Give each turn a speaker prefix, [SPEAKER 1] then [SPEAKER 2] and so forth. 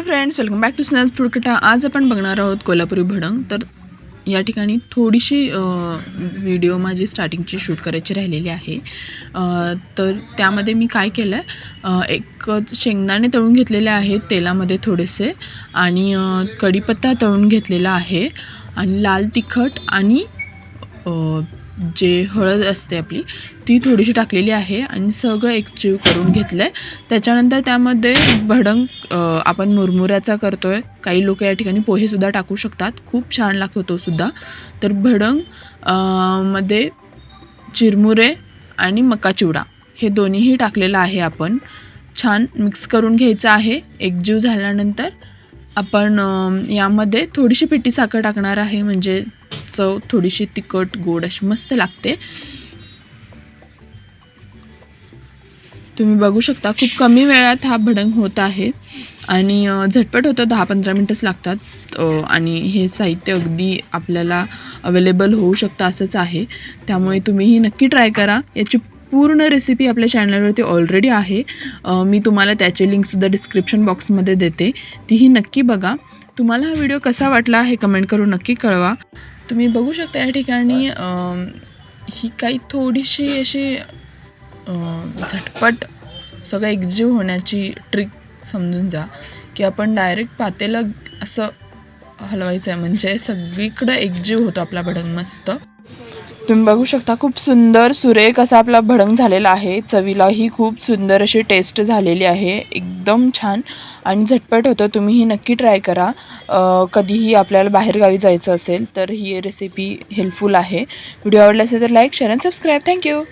[SPEAKER 1] Friends, welcome back to snacks food Katta. आज आपण बघणार आहोत कोल्हापुरी भडंग। तर या ठिकाणी थोडीशी व्हिडिओ माझी स्टार्टिंगची शूट करायची राहिलेली आहे। तर त्यामध्ये मी काय केलं आहे, एक शेंगदाणे तळून घेतलेले आहेत तेलामध्ये थोडेसे, आणि कढीपत्ता तळून घेतलेला आहे, आणि लाल तिखट आणि जे हळद असते आपली ती थोडीशी टाकलेली आहे, आणि सगळं एकजीव करून घेतलं आहे। त्याच्यानंतर त्यामध्ये भडंग आपण मुरमुऱ्याचा करतो आहे। काही लोक या ठिकाणी पोहेसुद्धा टाकू शकतात, खूप छान लागतो तो सुद्धा। तर भडंग मध्ये चिरमुरे आणि मका चिवडा हे दोन्हीही टाकलेलं आहे। आपण छान मिक्स करून घ्यायचं आहे। एकजीव झाल्यानंतर आपण यामध्ये थोडीशी पिठी साखर टाकणार आहे, म्हणजे चव थोडीशी तिखट गोड अशी मस्त लागते। तुम्ही बघू शकता खूप कमी वेळात हा भडंग होत आहे, आणि झटपट होतं, 10-15 मिनिटच लागतात। आणि हे साहित्य अगदी आपल्याला अवेलेबल होऊ शकतं असंच आहे, त्यामुळे तुम्हीही नक्की ट्राय करा। याची पूर्ण रेसिपी आपल्या चॅनलवरती ऑलरेडी आहे, मी तुम्हाला त्याची लिंकसुद्धा डिस्क्रिप्शन बॉक्समध्ये देते, तीही नक्की बघा। तुम्हाला हा व्हिडिओ कसा वाटला हे कमेंट करून नक्की कळवा। तुम्ही बघू शकता या ठिकाणी ही काही थोडीशी अशी झटपट सगळं एकजीव होण्याची ट्रिक समजून जा, की आपण डायरेक्ट पातेलं असं हलवायचं आहे, म्हणजे सगळीकडं एकजीव होतो आपला भडंग मस्त। तुम्ही बघू शकता खूप सुंदर सुरेख असा आपला भडंग झालेला आहे। चवीलाही खूप सुंदर अशी टेस्ट झालेली आहे, एकदम छान आणि झटपट होतं। तुम्हीही नक्की ट्राय करा। कधीही आपल्याला बाहेरगावी जायचं असेल तर ही रेसिपी हेल्पफुल आहे। व्हिडिओ आवडला असेल तर लाईक, शेअर आणि सबस्क्राईब। थँक्यू।